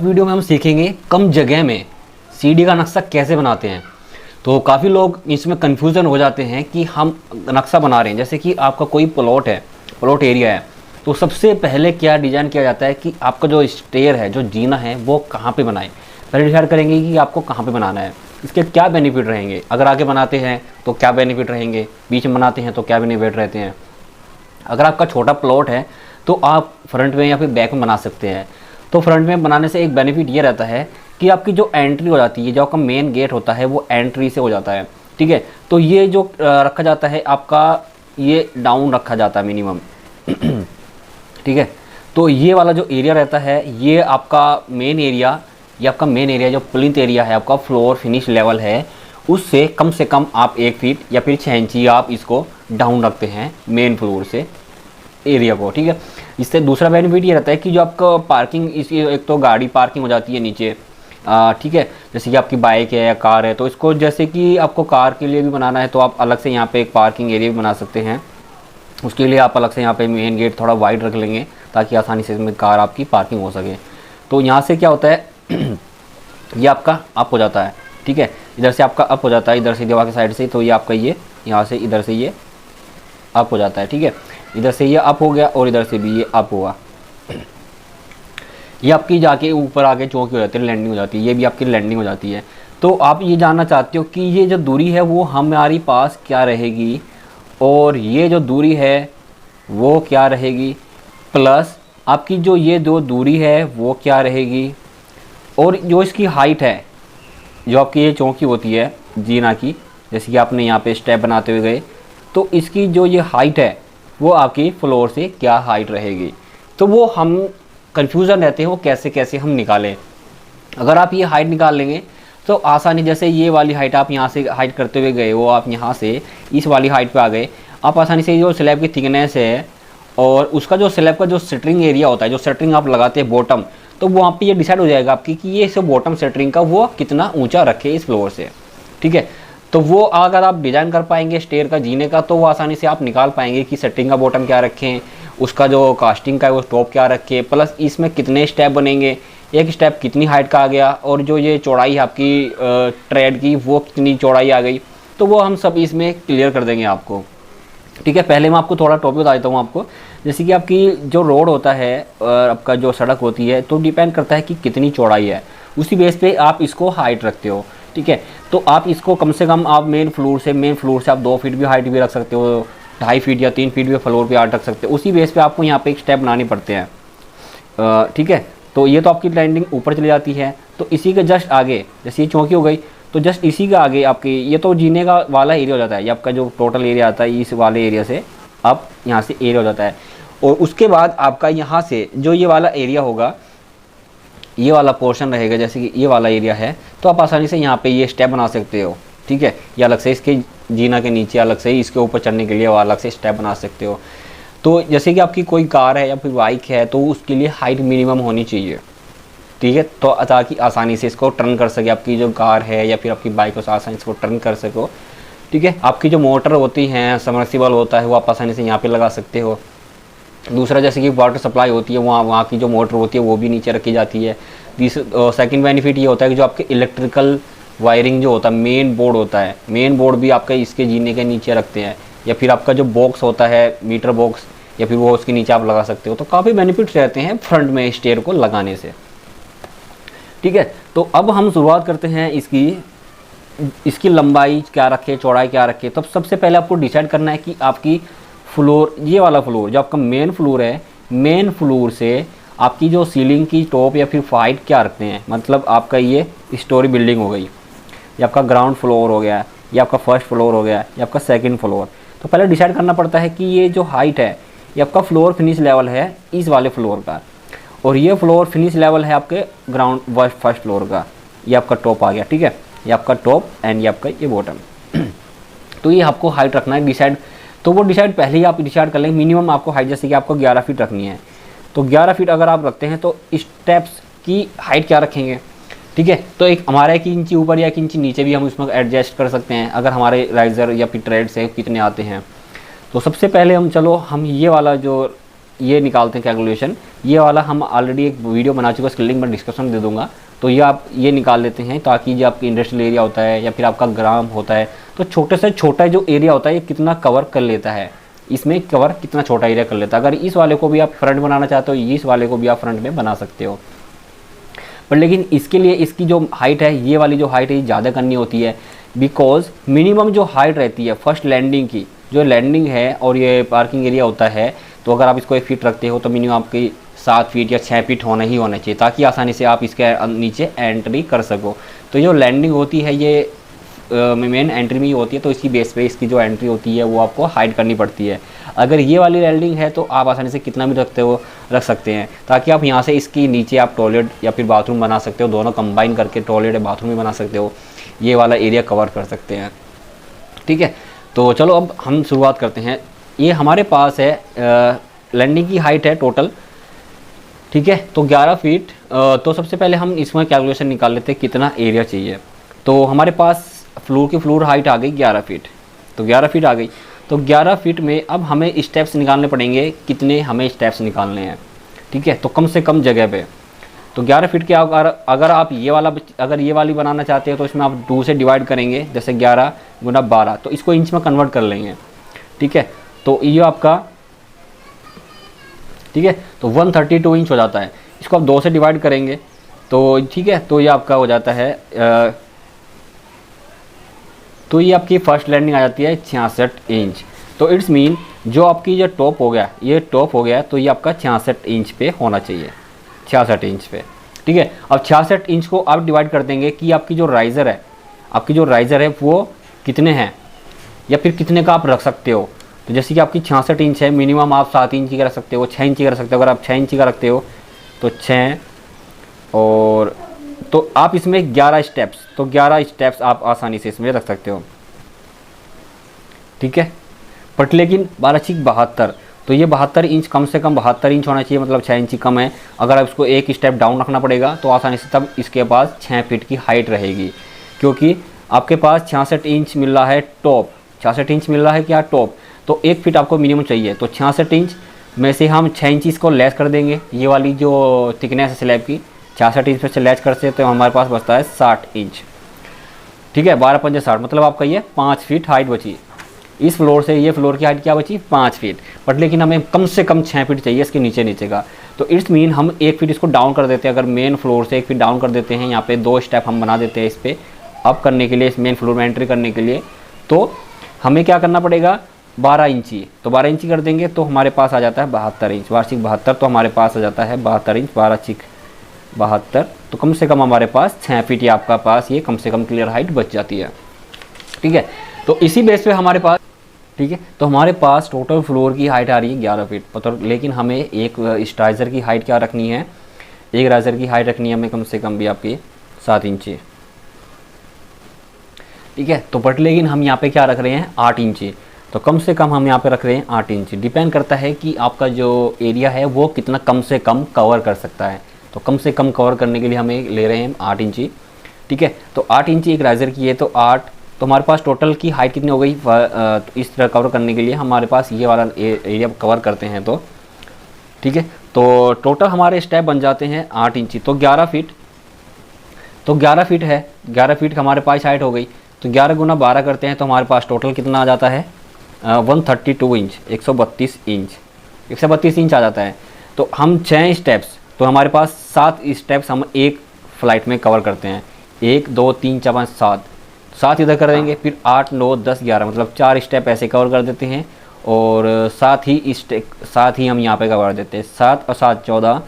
Video में हम सीखेंगे कम जगह में सीढ़ी का नक्शा कैसे बनाते हैं। तो काफ़ी लोग इसमें कन्फ्यूज़न हो जाते हैं कि हम नक्शा बना रहे हैं, जैसे कि आपका कोई प्लॉट है, प्लॉट एरिया है, तो सबसे पहले क्या डिज़ाइन किया जाता है कि आपका जो स्टेयर है, जो जीना है, वो कहाँ पे बनाए। पहले डिसाइड करेंगे कि आपको कहाँ पे बनाना है, इसके क्या बेनिफिट रहेंगे। अगर आगे बनाते हैं तो क्या बेनिफिट रहेंगे, बीच में बनाते हैं तो क्या बेनिफिट रहते हैं। अगर आपका छोटा प्लॉट है तो आप फ्रंट में या फिर बैक में बना सकते हैं। तो फ्रंट में बनाने से एक बेनिफिट ये रहता है कि आपकी जो एंट्री हो जाती है, जो आपका मेन गेट होता है, वो एंट्री से हो जाता है। ठीक है, तो ये जो रखा जाता है आपका, ये डाउन रखा जाता है मिनिमम। ठीक है, तो ये वाला जो एरिया रहता है, ये आपका मेन एरिया, ये आपका मेन एरिया जो प्लिंथ एरिया है, आपका फ्लोर फिनिश लेवल है, उससे कम आप 1 फीट या फिर 6 इंची आप इसको डाउन रखते हैं मेन फ्लोर से एरिया को। ठीक है, इससे दूसरा बेनिफिट ये रहता है कि जो आपका पार्किंग, इस एक तो गाड़ी पार्किंग हो जाती है नीचे। ठीक है, जैसे कि आपकी बाइक है या कार है, तो इसको जैसे कि आपको कार के लिए भी बनाना है तो आप अलग से यहाँ पे एक पार्किंग एरिया भी बना सकते हैं। उसके लिए आप अलग से यहाँ पे मेन गेट थोड़ा वाइड रख लेंगे ताकि आसानी से इसमें कार आपकी पार्किंग हो सके। तो यहाँ से क्या होता है ये आपका अप हो जाता है। ठीक है, इधर से आपका अप हो जाता है, इधर से दीवार की साइड से, तो ये आपका ये यहाँ से इधर से ये अप हो जाता है। ठीक है, इधर से ये अप हो गया और इधर से भी ये अप हुआ। ये आपकी जाके ऊपर आके चौकी हो जाती है, लैंडिंग हो जाती है, ये भी आपकी लैंडिंग हो जाती है। तो आप ये जानना चाहते हो कि ये जो दूरी है वो हमारी पास क्या रहेगी और ये जो दूरी है वो क्या रहेगी, प्लस आपकी जो ये दो दूरी है वो क्या रहेगी, और जो इसकी हाइट है, जो आपकी ये चौकी होती है जीना की, जैसे कि आपने यहाँ पे स्टेप बनाते हुए गए, तो इसकी जो ये हाइट है वो आपकी फ्लोर से क्या हाइट रहेगी। तो वो हम कन्फ्यूज़न रहते हैं वो कैसे कैसे हम निकालें। अगर आप ये हाइट निकाल लेंगे तो आसानी, जैसे ये वाली हाइट आप यहाँ से हाइट करते हुए गए, वो आप यहाँ से इस वाली हाइट पे आ गए, आप आसानी से जो स्लैब की थिकनेस है और उसका जो स्लैब का जो शटरिंग एरिया होता है, जो शटरिंग आप लगाते हैं बॉटम, तो वहाँ पे ये डिसाइड हो जाएगा आपकी कि ये इस बॉटम शटरिंग का वो कितना ऊंचा रखे इस फ्लोर से। ठीक है, तो वो अगर आप डिज़ाइन कर पाएंगे स्टेयर का, जीने का, तो वो आसानी से आप निकाल पाएंगे कि शटरिंग का बॉटम क्या रखें, उसका जो कास्टिंग का है वो टॉप क्या रखें, प्लस इसमें कितने स्टेप बनेंगे, एक स्टेप कितनी हाइट का आ गया, और जो ये चौड़ाई है आपकी ट्रेड की वो कितनी चौड़ाई आ गई, तो वो हम सब इसमें क्लियर कर देंगे आपको। ठीक है, पहले मैं आपको थोड़ा टॉपिक बता देता हूँ आपको। जैसे कि आपकी जो रोड होता है और आपका जो सड़क होती है, तो डिपेंड करता है कि कितनी चौड़ाई है, उसी बेस पे आप इसको हाइट रखते हो। ठीक है, तो आप इसको कम से कम आप मेन फ्लोर से आप 2 फीट भी हाइट भी रख सकते हो, 2.5 फीट या 3 फीट भी फ्लोर पे हाइट रख सकते हो। उसी बेस पे आपको यहाँ पे एक स्टेप बनाने पड़ते हैं। ठीक है, तो ये तो आपकी लैंडिंग ऊपर चली जाती है। तो इसी के जस्ट आगे, जैसे ये चौकी हो गई, तो जस्ट इसी के आगे आपकी ये तो जीने का वाला एरिया हो जाता है। ये आपका जो टोटल एरिया आता है, इस वाले एरिया से आप यहाँ से एरिया हो जाता है। और उसके बाद आपका यहाँ से जो ये वाला एरिया होगा, ये वाला पोर्शन रहेगा, जैसे कि ये वाला एरिया है, तो आप आसानी से यहाँ पे ये स्टेप बना सकते हो। ठीक है, ये अलग से इसके जीना के नीचे अलग से, इसके ऊपर चढ़ने के लिए वो अलग से स्टेप बना सकते हो। तो जैसे कि आपकी कोई कार है या फिर बाइक है, तो उसके लिए हाइट मिनिमम होनी चाहिए। ठीक है, तो ताकि आसानी से इसको टर्न कर सके, आपकी जो कार है या फिर आपकी बाइक हो, आसानी से इसको टर्न कर सको। ठीक है, आपकी जो मोटर होती हैं, सबमर्सिबल होता है, वो आप आसानी से यहाँ पे लगा सकते हो। दूसरा, जैसे कि वाटर सप्लाई होती है, वहाँ की जो मोटर होती है वो भी नीचे रखी जाती है। सेकंड बेनिफिट ये होता है कि जो आपके इलेक्ट्रिकल वायरिंग जो होता है, मेन बोर्ड होता है, मेन बोर्ड भी आपका इसके जीने के नीचे रखते हैं, या फिर आपका जो बॉक्स होता है मीटर बॉक्स, या फिर वो उसके नीचे आप लगा सकते हो। तो काफ़ी बेनिफिट्स रहते हैं फ्रंट में स्टेयर को लगाने से। ठीक है, तो अब हम शुरुआत करते हैं इसकी लंबाई क्या रखे, चौड़ाई क्या रखे। तो सबसे पहले आपको डिसाइड करना है कि आपकी फ्लोर, ये वाला फ्लोर जो आपका मेन फ्लोर है, मेन फ्लोर से आपकी जो सीलिंग की टॉप या फिर हाइट क्या रखते हैं। मतलब आपका ये स्टोरी बिल्डिंग हो गई, ये आपका ग्राउंड फ्लोर हो गया, ये आपका फर्स्ट फ्लोर हो गया, ये आपका सेकंड फ्लोर। तो पहले डिसाइड करना पड़ता है कि ये जो हाइट है, ये आपका फ्लोर फिनिश लेवल है इस वाले फ्लोर का, और ये फ्लोर फिनिश लेवल है आपके ग्राउंड फर्स्ट फ्लोर का। ये आपका टॉप आ गया। ठीक है, ये आपका टॉप एंड ये आपका ये बॉटम। तो ये आपको हाइट रखना है डिसाइड। तो वो डिसाइड पहले ही आप डिसाइड कर लेंगे। मिनिमम आपको हाइट, जैसे कि आपको 11 फीट रखनी है, तो 11 फीट अगर आप रखते हैं तो स्टेप्स की हाइट क्या रखेंगे। ठीक है, तो एक हमारा 1 इंची ऊपर या 1 इंची नीचे भी हम इसमें एडजस्ट कर सकते हैं, अगर हमारे राइजर या फिर ट्रेड से कितने आते हैं। तो सबसे पहले हम ये वाला जो ये निकालते हैं कैलकुलेशन, ये वाला हम ऑलरेडी एक वीडियो बना चुके हैं, उसकी लिंक मैं डिस्क्रिप्शन में दे दूँगा। तो ये आप ये निकाल लेते हैं ताकि जो आपकी इंडस्ट्रियल एरिया होता है या फिर आपका ग्राम होता है, तो छोटे से छोटा जो एरिया होता है ये कितना कवर कर लेता है, इसमें कवर कितना छोटा एरिया कर लेता है। अगर इस वाले को भी आप फ्रंट बनाना चाहते हो, इस वाले को भी आप फ्रंट में बना सकते हो, पर लेकिन इसके लिए इसकी जो हाइट है, ये वाली जो हाइट है ये ज़्यादा करनी होती है, बिकॉज मिनिमम जो हाइट रहती है फर्स्ट लैंडिंग की, जो लैंडिंग है और ये पार्किंग एरिया होता है, तो अगर आप इसको 1 फीट रखते हो तो मिनिमम आपकी 7 फीट या 6 फीट होना ही होना चाहिए, ताकि आसानी से आप इसके नीचे एंट्री कर सको। तो जो लैंडिंग होती है ये मेन एंट्री में ही होती है, तो इसी बेस पे इसकी जो एंट्री होती है वो आपको हाइड करनी पड़ती है। अगर ये वाली लैंडिंग है तो आप आसानी से कितना भी रख सकते हैं, ताकि आप यहाँ से इसकी नीचे आप टॉयलेट या फिर बाथरूम बना सकते हो, दोनों कंबाइन करके टॉयलेट या बाथरूम भी बना सकते हो, ये वाला एरिया कवर कर सकते हैं। ठीक है, तो चलो अब हम शुरुआत करते हैं। ये हमारे पास है लैंडिंग की हाइट है टोटल, ठीक है, तो 11 फीट। तो सबसे पहले हम इसमें कैलकुलेशन निकाल लेते हैं कितना एरिया चाहिए। तो हमारे पास फ्लोर की फ्लोर हाइट आ गई 11 फीट, तो 11 फीट आ गई। तो 11 फीट में अब हमें स्टेप्स निकालने पड़ेंगे, कितने हमें स्टेप्स निकालने हैं, ठीक है, तो कम से कम जगह पे। तो 11 फीट के अगर आप ये वाली बनाना चाहते हो तो इसमें आप 2 से डिवाइड करेंगे, जैसे 11 गुना 12, तो इसको इंच में कन्वर्ट कर लेंगे, ठीक है। तो ये आपका, ठीक है, तो 132 इंच हो जाता है। इसको आप 2 से डिवाइड करेंगे तो ठीक है, तो ये आपका हो जाता है तो ये आपकी फर्स्ट लैंडिंग आ जाती है 66 इंच। तो इट्स मीन जो आपकी जो टॉप हो गया, ये टॉप हो गया, तो ये आपका 66 इंच पे होना चाहिए, 66 इंच पे, ठीक है। अब 66 इंच को आप डिवाइड कर देंगे कि आपकी जो राइज़र है वो कितने हैं, या फिर कितने का आप रख सकते हो। तो जैसे कि आपकी 66 इंच है, मिनिमम आप 7 इंच का रख सकते हो, 6 इंच का रख सकते हो। अगर आप 6 इंच का रखते हो तो 6, और तो आप इसमें 11 स्टेप्स, तो 11 स्टेप्स आप आसानी से इसमें रख सकते हो, ठीक है। बट लेकिन 12×72, तो ये 72 इंच, कम से कम 72 इंच होना चाहिए, मतलब 6 इंच कम है। अगर आप इसको एक स्टेप डाउन रखना पड़ेगा तो आसानी से तब इसके पास 6 फीट की हाइट रहेगी, क्योंकि आपके पास 66 इंच मिल रहा है टॉप, 66 इंच मिल रहा है क्या टॉप, तो 1 फीट आपको मिनिमम चाहिए। तो 66 इंच में से हम 6 इंच इसको लेस कर देंगे, ये वाली जो थिकनेस है स्लैब की 66 इंच पे से लेस करते हैं तो हमारे पास बचता है 60 इंच, ठीक है। 12×5 = 60, मतलब आपका ये 5 फीट हाइट बची। इस फ्लोर से ये फ्लोर की हाइट क्या बची, 5 फीट। बट लेकिन हमें कम से कम 6 फीट चाहिए इसके नीचे का। तो इट्स मीन हम 1 फीट इसको डाउन कर देते हैं। अगर मेन फ्लोर से 1 फीट डाउन कर देते हैं, यहाँ पे 2 स्टेप हम बना देते हैं इस पर अप करने के लिए, इस मेन फ्लोर में एंट्री करने के लिए, तो हमें क्या करना पड़ेगा, 12 इंची। तो 12 इंची कर देंगे तो हमारे पास आ जाता है 72 इंच, वार्षिक 72, तो हमारे पास आ जाता है 72 इंच, 12×72, तो कम से कम हमारे पास 6 फीट या आपका पास ये कम से कम क्लियर हाइट बच जाती है, ठीक है। तो इसी बेस पे हमारे पास, ठीक है, तो हमारे पास टोटल फ्लोर की हाइट आ रही है 11 फीट, तो लेकिन हमें एक स्ट्राइजर की हाइट क्या रखनी है, एक राइजर की हाइट रखनी है हमें कम से कम भी आपकी 7 इंची, ठीक है। तो बट लेकिन हम यहाँ पे क्या रख रहे हैं, 8 इंची, तो कम से कम हम यहाँ पे रख रहे हैं 8 इंची। डिपेंड करता है कि आपका जो एरिया है वो कितना कम से कम कवर कर सकता है, तो कम से कम कवर करने के लिए हमें ले रहे हैं 8 इंची, ठीक है। तो 8 इंची एक राइजर की है, तो 8, तो हमारे पास टोटल की हाइट कितनी हो गई, इस तरह कवर करने के लिए हमारे पास ये वाला एरिया कवर करते हैं, तो ठीक है। तो टोटल हमारे स्टेप बन जाते हैं 8 इंची, तो 11 फीट, तो 11 फीट है, 11 फीट हमारे पास हाइट हो गई। तो 11×12 करते हैं तो हमारे पास टोटल कितना आ जाता है, 132 इंच, 132 इंच, 132 इंच आ जाता है। तो हम 6 स्टेप्स, तो हमारे पास 7 स्टेप्स हम एक फ्लाइट में कवर करते हैं, 1 2 3 4 5 7, 7 इधर कर देंगे, फिर 8 9 10 11, मतलब 4 स्टेप ऐसे कवर कर देते हैं, और साथ ही हम यहाँ पे कवर देते हैं 7 और 7 14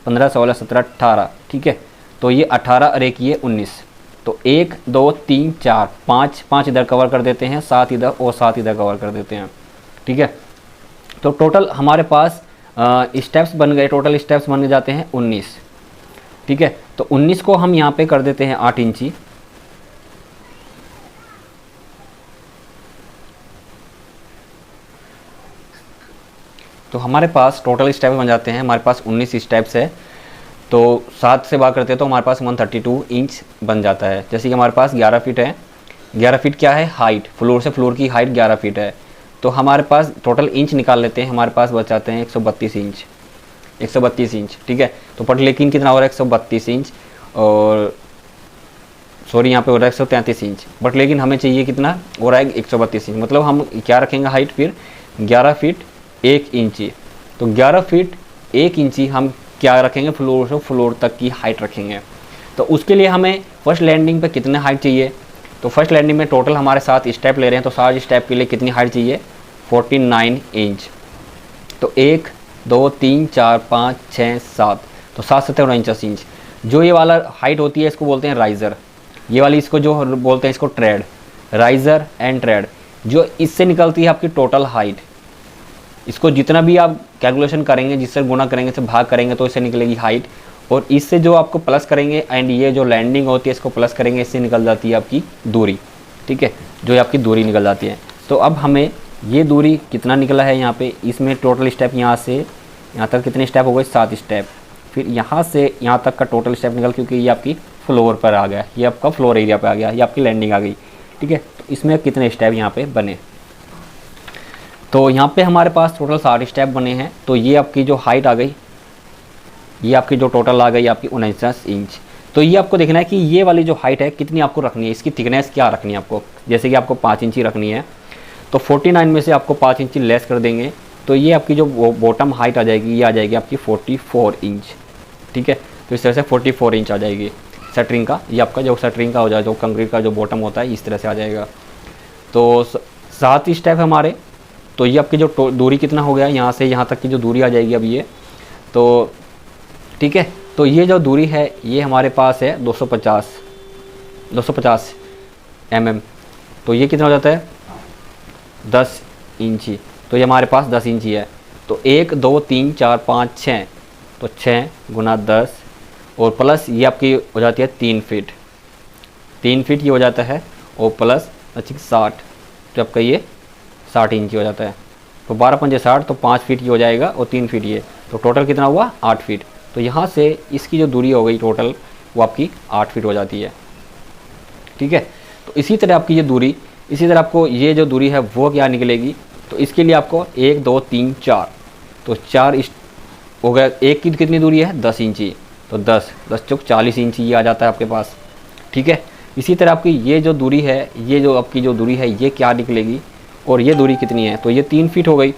15 16 17 18, ठीक है। तो ये 18 और एक ये 19, तो 1 2 3 4 5 इधर कवर कर देते हैं, 7 इधर और 7 इधर कवर कर देते हैं, ठीक है। तो टोटल हमारे पास स्टेप्स बन गए, टोटल स्टेप्स बन जाते हैं 19, ठीक है। तो 19 को हम यहाँ पे कर देते हैं 8 इंची, तो हमारे पास टोटल स्टेप्स बन जाते हैं, हमारे पास 19 स्टेप्स है। तो 7 से भाग करते हैं तो हमारे पास 132 इंच बन जाता है। जैसे कि हमारे पास 11 फीट है, 11 फीट क्या है हाइट, फ्लोर से फ्लोर की हाइट 11 फीट है, तो तो हमारे पास टोटल इंच निकाल लेते हैं, हमारे पास बच जाते हैं 132 इंच, 132 इंच, ठीक है। तो बट लेकिन कितना हो रहा है 132 इंच, और सॉरी यहाँ पे हो रहा है 133 इंच, बट लेकिन हमें चाहिए कितना हो रहा है 132 इंच। मतलब हम क्या रखेंगे हाइट फिर 11 फीट 1 इंची। तो 11 फीट 1 इंची हम क्या रखेंगे, फ्लोर से फ्लोर तक की हाइट रखेंगे। तो उसके लिए हमें फर्स्ट लैंडिंग पे कितने हाइट चाहिए, तो फर्स्ट लैंडिंग में टोटल हमारे 7 स्टेप ले रहे हैं, तो 7 स्टेप के लिए कितनी हाइट चाहिए 49 इंच। तो 1 2 3 4 5 6 7, तो 7 7 49 इंच। जो ये वाला हाइट होती है इसको बोलते हैं राइज़र, ये वाली इसको जो बोलते हैं इसको ट्रेड, राइज़र एंड ट्रेड। जो इससे निकलती है आपकी टोटल हाइट, इसको जितना भी आप कैलकुलेशन करेंगे, जिससे गुणा करेंगे, से भाग करेंगे, तो इससे निकलेगी हाइट। और इससे जो आपको प्लस करेंगे एंड ये जो लैंडिंग होती है इसको प्लस करेंगे, इससे निकल जाती है आपकी दूरी, ठीक है, जो आपकी दूरी निकल जाती है। तो अब हमें ये दूरी कितना निकला है यहाँ पे, इसमें टोटल स्टेप यहाँ से यहाँ तक कितने स्टेप हो गए 7 स्टेप। फिर यहाँ से यहाँ तक का टोटल स्टेप निकल, क्योंकि ये आपकी फ्लोर पर आ गया, ये आपका फ्लोर एरिया पर आ गया, ये आपकी लैंडिंग आ गई, ठीक है। तो इसमें कितने स्टेप यहाँ पे बने, तो यहाँ पे हमारे पास टोटल 7 स्टेप बने हैं। तो ये आपकी जो हाइट आ गई, ये आपकी जो टोटल आ गई आपकी 49 इंच। तो ये आपको देखना है कि ये वाली जो हाइट है कितनी आपको रखनी है, इसकी थिकनेस क्या रखनी है आपको। जैसे कि आपको 5 इंची रखनी है, तो 49 में से आपको 5 इंची लेस कर देंगे, तो ये आपकी जो बॉटम हाइट आ जाएगी, ये आ जाएगी आपकी 44 इंच, ठीक है। तो इस तरह से 44 इंच आ जाएगी शटरिंग का, ये आपका जो शटरिंग का हो जाए, जो कंक्रीट का जो बॉटम होता है, इस तरह से आ जाएगा। तो 7 स्टेप हमारे, तो ये आपकी जो दूरी कितना हो गया, यहाँ से यहाँ तक की जो दूरी आ जाएगी अब ये, तो ठीक है। तो ये जो दूरी है ये हमारे पास है 250 mm। तो ये कितना हो जाता है 10 इंची, तो ये हमारे पास 10 इंची है। तो 1 2 3 4 5 6, तो 6 गुना 10 और प्लस ये आपकी हो जाती है 3 फीट, 3 फीट ये हो जाता है, और प्लस 60, तो आपका ये 60 इंची हो जाता है। तो 12 पंजे 60, तो 5 फीट ये हो जाएगा और 3 फीट ये, तो टोटल कितना हुआ 8 फीट। तो यहाँ से इसकी जो दूरी हो गई टोटल वो आपकी 8 फीट हो जाती है, ठीक है। तो इसी तरह आपकी ये दूरी, इसी तरह आपको ये जो दूरी है वो क्या निकलेगी, तो इसके लिए आपको 1 2 3 4, तो 4 हो गया। एक की कितनी दूरी है 10 इंची, तो 10 चौक 40 इंची ये आ जाता है आपके पास, ठीक है। इसी तरह आपकी ये जो दूरी है, ये जो आपकी जो दूरी है ये क्या निकलेगी, और ये दूरी कितनी है, तो ये 3 फीट हो गई।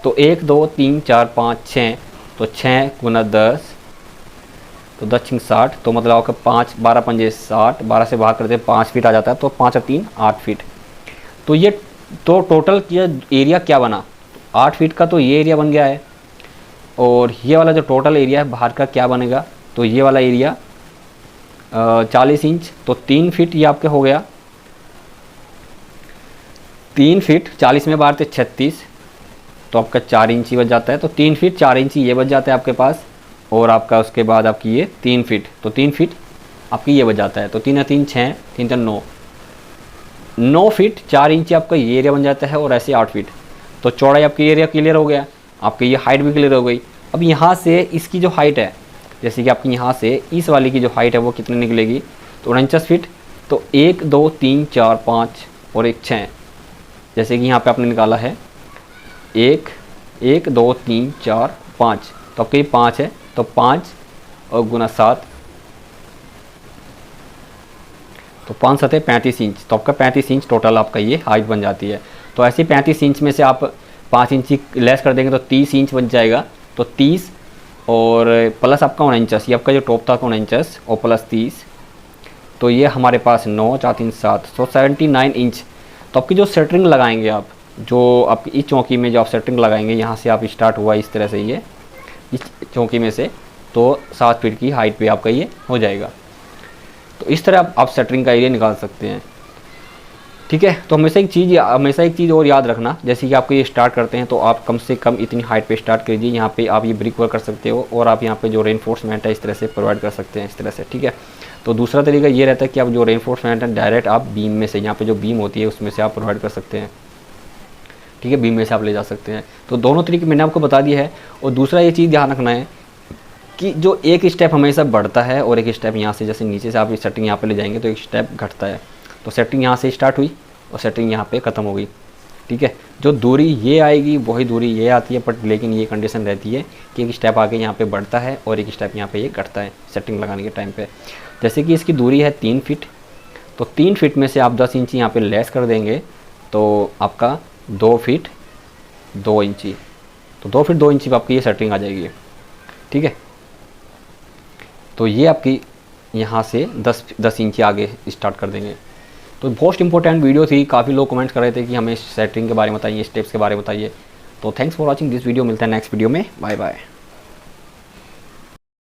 तो 1 2 3 4 5 6, तो 6 गुना 10, तो 10 6 60, तो मतलब आपका 5 12 पंजे 60, 12 से भाग करते 5 फीट आ जाता है, तो 5 और 3 8 फीट। तो ये तो टोटल किया एरिया क्या बना, 8 फीट का तो ये एरिया बन गया है। और ये वाला जो टोटल एरिया है बाहर का क्या बनेगा, तो ये वाला एरिया 40 इंच, तो 3 फीट ये आपके हो गया, 3 फीट 40 में बाहर थे 36, तो आपका 4 इंची बच जाता है। तो 3 फीट 4 इंची ये बच जाता है आपके पास, और आपका उसके बाद आपकी ये 3 फीट, तो 3 फीट आपकी ये बच जाता है। तो 3 3 6, 3 3 9, 9 फीट 4 इंची आपका ये एरिया बन जाता है, और ऐसे 8 फीट। तो चौड़ाई आपकी एरिया क्लियर हो गया, आपकी ये हाइट भी क्लियर हो गई। अब यहाँ से इसकी जो हाइट है, जैसे कि आपकी यहाँ से इस वाली की जो हाइट है वो कितनी निकलेगी, तो 49 फीट। तो 1 2 3 4 5 और 1 6, जैसे कि यहाँ पे आपने निकाला है 1 2 3 4 5, तो आपके 5 है, तो 5 और गुना 7, तो 5 7 35 इंच, तो आपका 35 इंच टोटल आपका ये हाइट बन जाती है। तो ऐसे 35 इंच में से आप 5 इंची लेस कर देंगे तो 30 इंच बन जाएगा। तो 30 और प्लस आपका 49, ये आपका जो टॉप था 49 और प्लस 30, तो ये हमारे पास 9 4 3 7, तो 79 इंच। तो आपकी जो सेटरिंग लगाएंगे आप, जो आपकी इस चौकी में जो आप सेटरिंग लगाएंगे, यहाँ से आप स्टार्ट हुआ इस तरह से, ये इस चौकी में से, तो 7 फीट की हाइट पे आपका ये हो जाएगा। तो इस तरह आप सेटरिंग का एरिया निकाल सकते हैं, ठीक है। तो हमेशा एक चीज़ और याद रखना, जैसे कि आपको ये स्टार्ट करते हैं तो आप कम से कम इतनी हाइट पे स्टार्ट कीजिए। यहाँ पे आप ये ब्रिक वर्क कर सकते हो, और आप यहाँ पे जो रेनफोर्समेंट है इस तरह से प्रोवाइड कर सकते हैं, इस तरह से, ठीक है। तो दूसरा तरीका ये रहता है कि आप जो रेनफोर्समेंट है डायरेक्ट आप बीम में से, यहाँ पे जो बीम होती है उसमें से आप प्रोवाइड कर सकते हैं, ठीक है, बीम में से आप ले जा सकते हैं। तो दोनों तरीके मैंने आपको बता दिया है। और दूसरा ये चीज़ ध्यान रखना है कि जो एक स्टेप हमेशा बढ़ता है और एक स्टेप यहाँ से, जैसे नीचे से आप सेटिंग यहाँ पे ले जाएंगे तो एक स्टेप घटता है। तो सेटिंग यहाँ से स्टार्ट हुई और सेटिंग यहाँ पे ख़त्म हो गई, ठीक है। जो दूरी ये आएगी वही दूरी ये आती है, बट लेकिन ये कंडीशन रहती है कि एक स्टेप आगे यहाँ पे बढ़ता है और एक स्टेप यहाँ पे ये घटता है सेटिंग लगाने के टाइम पे। जैसे कि इसकी दूरी है 3 फीट, तो 3 फीट में से आप 10 इंची यहाँ पे लेस कर देंगे तो आपका 2 फीट 2 इंची, तो 2 फीट 2 इंची पर आपकी ये सेटिंग आ जाएगी, ठीक है। तो ये आपकी यहाँ से 10 इंची आगे स्टार्ट कर देंगे। तो मोस्ट इंपॉर्टेंट वीडियो थी, काफ़ी लोग कमेंट्स कर रहे थे कि हमें सेटिंग के बारे में बताइए, स्टेप्स के बारे में बताइए। तो thanks for watching this video, मिलता है नेक्स्ट वीडियो में, बाय बाय।